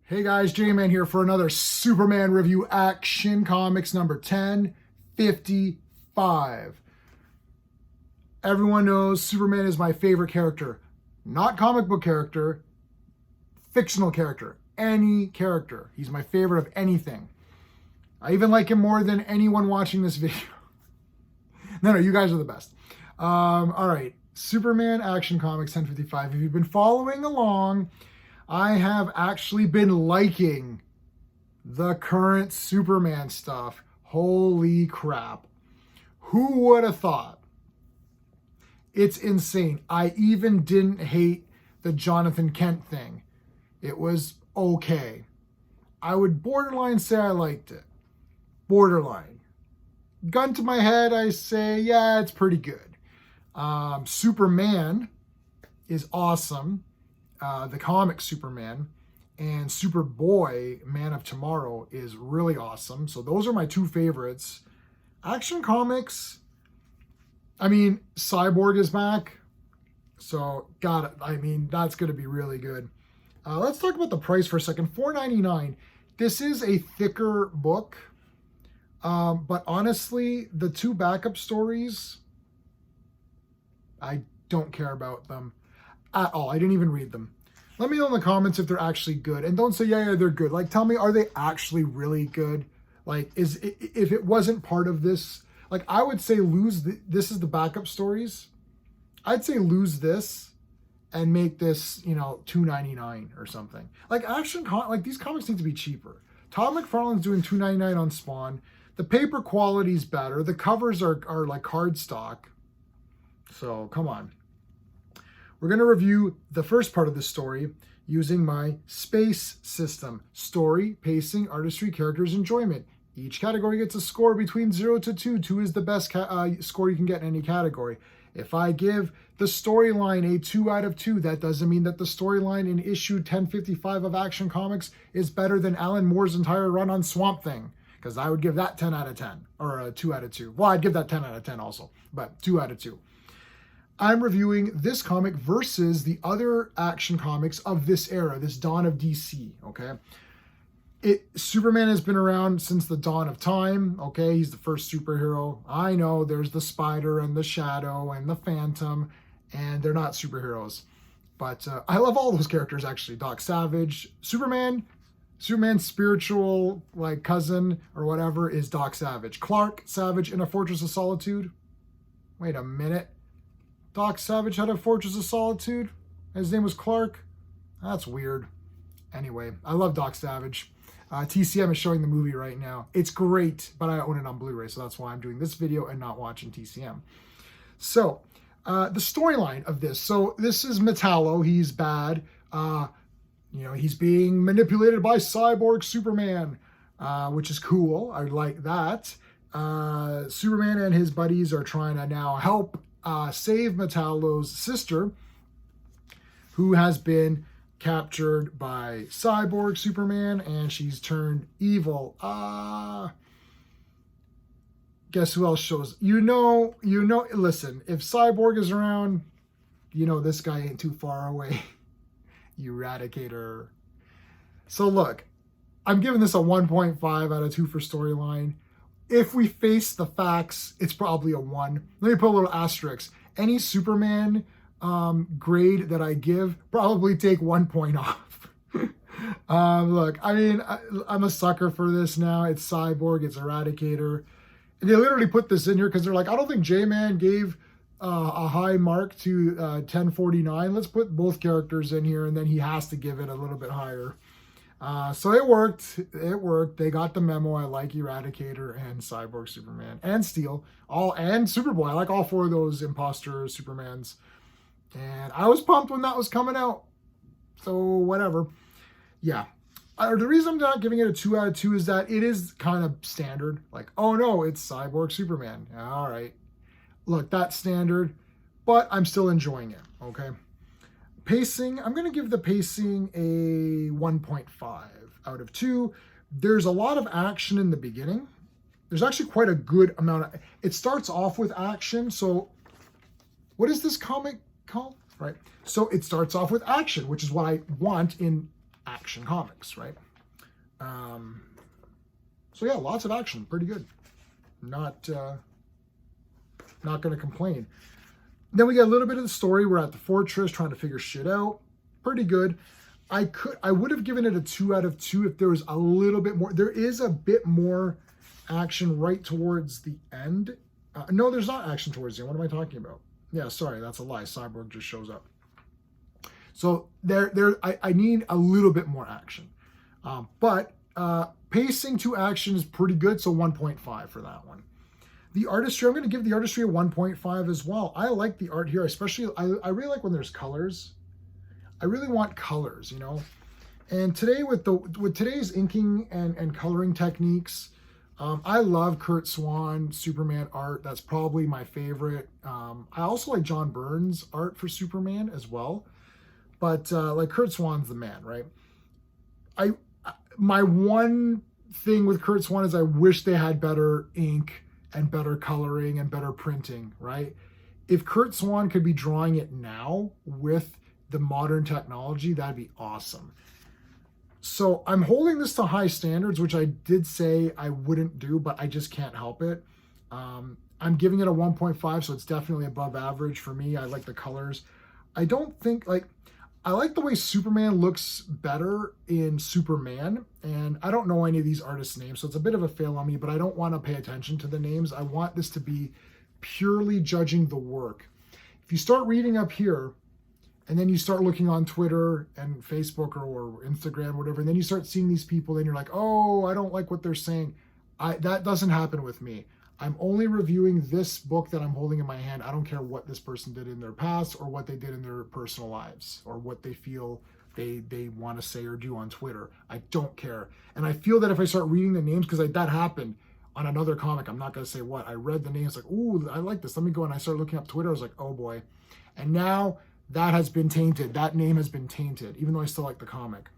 Hey guys, J-Man here for another Superman review, Action Comics number 1055. Everyone knows Superman is my favorite character. Not comic book character, fictional character. Any character. He's my favorite of anything. I even like him more than anyone watching this video. No, you guys are the best. All right, Superman Action Comics 1055. If you've been following along, I have actually been liking the current Superman stuff. Holy crap. Who would have thought? It's insane. I even didn't hate the Jonathan Kent thing. It was okay. I would borderline say I liked it. Borderline. Gun to my head, I say, yeah, it's pretty good. Superman is awesome. The comic Superman, and Superboy, Man of Tomorrow, is really awesome. So those are my two favorites. Action Comics, I mean, Cyborg is back. So, that's going to be really good. Let's talk about the price for a second. $4.99. This is a thicker book. But honestly, the two backup stories, I don't care about them at all. I didn't even read them. Let me know in the comments if they're actually good. And don't say, yeah, they're good. Like, tell me, are they actually really good? Like, if it wasn't part of this, like, I would say this is the backup stories. I'd say lose this and make this, $2.99 or something. Like, these comics need to be cheaper. Todd McFarlane's doing $2.99 on Spawn. The paper quality's better. The covers are like cardstock. So, come on. We're going to review the first part of the story using my space system. Story, pacing, artistry, characters, enjoyment. Each category gets a score between 0 to 2. 2 is the best score you can get in any category. If I give the storyline a 2 out of 2, that doesn't mean that the storyline in issue 1055 of Action Comics is better than Alan Moore's entire run on Swamp Thing, because I would give that 10 out of 10, or a 2 out of 2. Well, I'd give that 10 out of 10 also, but 2 out of 2. I'm reviewing this comic versus the other Action Comics of this era, this dawn of DC, okay? Superman has been around since the dawn of time, okay? He's the first superhero. I know there's the Spider and the Shadow and the Phantom, and they're not superheroes. But I love all those characters, actually. Doc Savage, Superman's spiritual cousin or whatever is Doc Savage. Clark Savage in A Fortress of Solitude. Wait a minute. Doc Savage had a Fortress of Solitude? His name was Clark? That's weird. Anyway, I love Doc Savage. TCM is showing the movie right now. It's great, but I own it on Blu-ray, so that's why I'm doing this video and not watching TCM. So, the storyline of this. So, this is Metallo. He's bad. He's being manipulated by Cyborg Superman, which is cool. I like that. Superman and his buddies are trying to now help save Metallo's sister, who has been captured by Cyborg Superman, and she's turned evil. Guess who else shows? Listen, if Cyborg is around, this guy ain't too far away. Eradicator. So look, I'm giving this a 1.5 out of 2 for storyline. If we face the facts, it's probably a 1. Let me put a little asterisk. Any Superman grade that I give, probably take 1 point off. Look, I'm a sucker for this now. It's Cyborg, it's Eradicator. And they literally put this in here because they're like, I don't think J-Man gave a high mark to 1049. Let's put both characters in here, and then he has to give it a little bit higher. So it worked. They got the memo. I like Eradicator and Cyborg Superman and Steel, and Superboy. I like all 4 of those imposter Supermans. And I was pumped when that was coming out. So whatever. Yeah. The reason I'm not giving it a 2 out of 2 is that it is kind of standard. Like, oh no, it's Cyborg Superman. All right. Look, that's standard, but I'm still enjoying it. Okay. Pacing, I'm going to give the pacing a 1.5 out of 2. There's a lot of action in the beginning. There's actually quite a good amount of, it starts off with action. So what is this comic called? Right. So it starts off with action, which is what I want in action comics, right? So yeah, lots of action, pretty good. Not going to complain. Then we get a little bit of the story. We're at the fortress trying to figure shit out. Pretty good. I would have given it a 2 out of 2 if there was a little bit more. There is a bit more action right towards the end. No, there's not action towards the end. What am I talking about? Yeah, sorry, that's a lie. Cyborg just shows up. So I need a little bit more action. But pacing to action is pretty good, so 1.5 for that one. The artistry, I'm going to give the artistry a 1.5 as well. I like the art here, especially, I really like when there's colors. I really want colors, you know. And today with today's inking and coloring techniques, I love Curt Swan Superman art. That's probably my favorite. I also like John Byrne's art for Superman as well. But like Curt Swan's the man, right? My one thing with Curt Swan is I wish they had better ink and better coloring and better printing, right? If Curt Swan could be drawing it now with the modern technology, that'd be awesome. So I'm holding this to high standards, which I did say I wouldn't do, but I just can't help it. I'm giving it a 1.5, so it's definitely above average for me. I like the colors. I don't think, I like the way Superman looks better in Superman, and I don't know any of these artists' names, so it's a bit of a fail on me, but I don't want to pay attention to the names. I want this to be purely judging the work. If you start reading up here, and then you start looking on Twitter and Facebook or Instagram, whatever, and then you start seeing these people, then you're like, oh, I don't like what they're saying. That doesn't happen with me. I'm only reviewing this book that I'm holding in my hand. I don't care what this person did in their past or what they did in their personal lives or what they feel they want to say or do on Twitter. I don't care. And I feel that if I start reading the names, because that happened on another comic, I'm not going to say what, I read the names like, ooh, I like this. Let me go. And I started looking up Twitter. I was like, oh boy. And now that has been tainted. That name has been tainted, even though I still like the comic.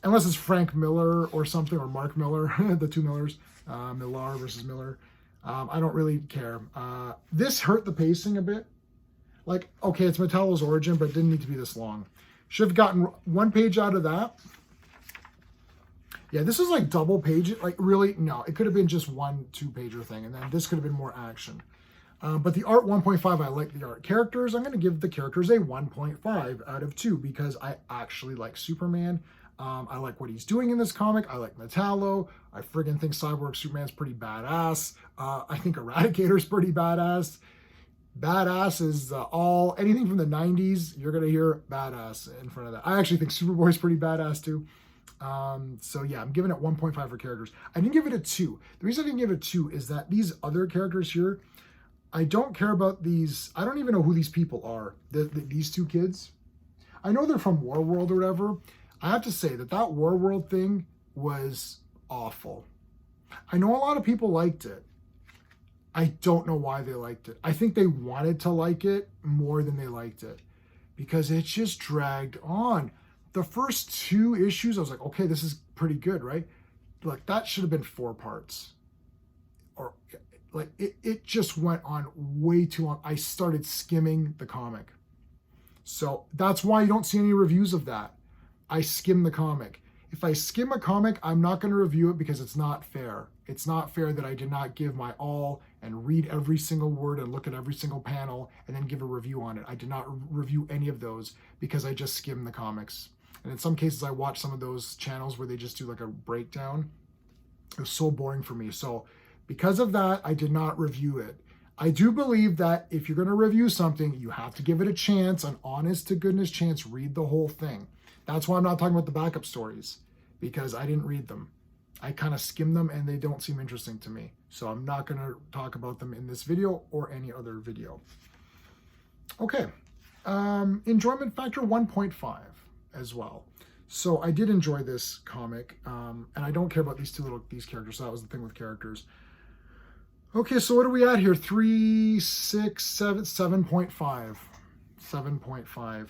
Unless it's Frank Miller or something, or Mark Miller, the two Millers, Millar versus Miller. I don't really care. This hurt the pacing a bit. Like, okay, it's Metallo's origin, but it didn't need to be this long. Should have gotten one page out of that. Yeah, this is like double page. Like, really, no, it could have been just 1 2-pager thing, and then this could have been more action. But the art, 1.5, I like the art. Characters, I'm going to give the characters a 1.5 out of 2 because I actually like Superman. I like what he's doing in this comic. I like Metallo. I friggin' think Cyborg Superman's pretty badass. I think Eradicator's pretty badass. Badass is anything from the 90s, you're going to hear badass in front of that. I actually think Superboy's pretty badass too. So yeah, I'm giving it 1.5 for characters. I didn't give it a 2. The reason I didn't give it a 2 is that these other characters here, I don't care about these. I don't even know who these people are. These two kids. I know they're from Warworld or whatever. I have to say that Warworld thing was awful. I know a lot of people liked it. I don't know why they liked it. I think they wanted to like it more than they liked it because it just dragged on. The first 2 issues, I was like, okay, this is pretty good, right? Like, that should have been 4 parts. Or, like, it just went on way too long. I started skimming the comic. So that's why you don't see any reviews of that. I skim the comic. If I skim a comic, I'm not going to review it because it's not fair. It's not fair that I did not give my all and read every single word and look at every single panel and then give a review on it. I did not review any of those because I just skimmed the comics. And in some cases, I watch some of those channels where they just do like a breakdown. It was so boring for me. So because of that, I did not review it. I do believe that if you're going to review something, you have to give it a chance, an honest to goodness chance, read the whole thing. That's why I'm not talking about the backup stories, because I didn't read them. I kind of skimmed them and they don't seem interesting to me. So I'm not going to talk about them in this video or any other video. Okay. Enjoyment factor 1.5 as well. So I did enjoy this comic, and I don't care about these characters. So that was the thing with characters. Okay, so what are we at here? 3, 6, 7, 7.5. 7.5.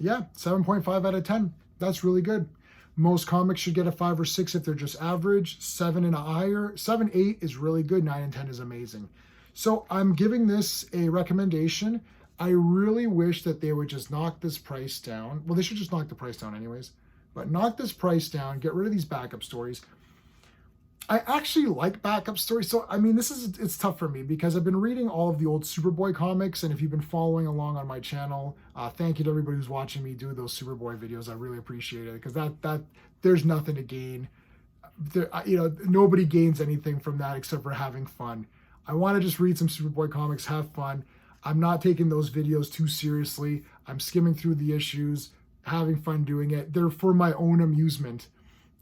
Yeah, 7.5 out of 10. That's really good. Most comics should get a 5 or 6 if they're just average. 7 and higher. 7, 8 is really good. 9 and 10 is amazing. So I'm giving this a recommendation. I really wish that they would just knock this price down. Well, they should just knock the price down anyways, but knock this price down, get rid of these backup stories. I actually like backup stories. So, I mean, it's tough for me because I've been reading all of the old Superboy comics. And if you've been following along on my channel, thank you to everybody who's watching me do those Superboy videos. I really appreciate it because that there's nothing to gain. Nobody gains anything from that except for having fun. I want to just read some Superboy comics, have fun. I'm not taking those videos too seriously. I'm skimming through the issues, having fun doing it. They're for my own amusement.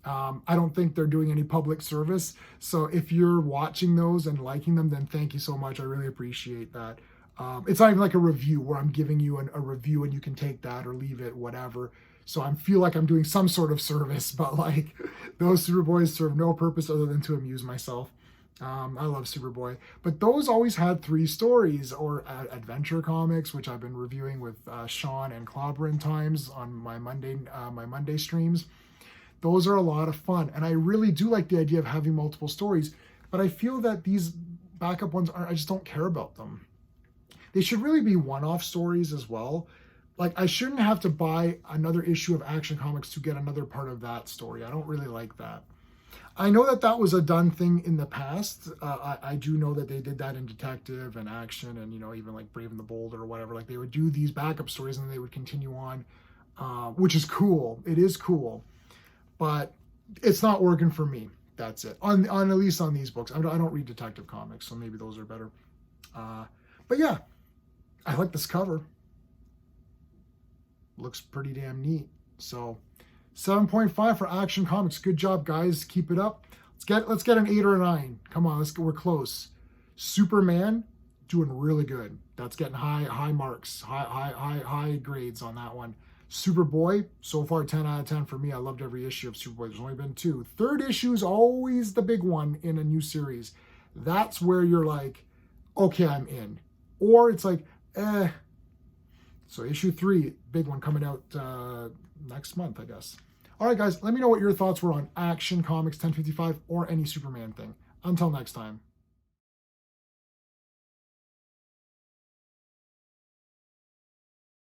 I don't think they're doing any public service. So if you're watching those and liking them, then thank you so much. I really appreciate that. It's not even like a review where I'm giving you a review and you can take that or leave it, whatever. So I feel like I'm doing some sort of service, but like those Superboys serve no purpose other than to amuse myself. I love Superboy, but those always had 3 stories or adventure comics, which I've been reviewing with Sean and Clobberin times on my Monday streams. Those are a lot of fun, and I really do like the idea of having multiple stories, but I feel that these backup ones I just don't care about them. They should really be one-off stories as well. Like, I shouldn't have to buy another issue of Action Comics to get another part of that story. I don't really like that. I know that was a done thing in the past. I do know that they did that in Detective and Action and, even like Brave and the Bold or whatever. Like, they would do these backup stories and then they would continue on, which is cool. It is cool. But it's not working for me. That's it. On at least on these books. I don't read Detective Comics, so maybe those are better. But yeah, I like this cover. Looks pretty damn neat. So 7.5 for Action Comics. Good job, guys. Keep it up. Let's get an 8 or a 9. Come on, we're close. Superman doing really good. That's getting high marks, high grades on that one. Superboy, so far 10 out of 10 for me. I loved every issue of Superboy. There's only been 2. Third issue is always the big one in a new series. That's where you're like, okay, I'm in. Or it's like, eh. So issue 3, big one coming out next month, I guess. All right, guys, let me know what your thoughts were on Action Comics 1055 or any Superman thing. Until next time.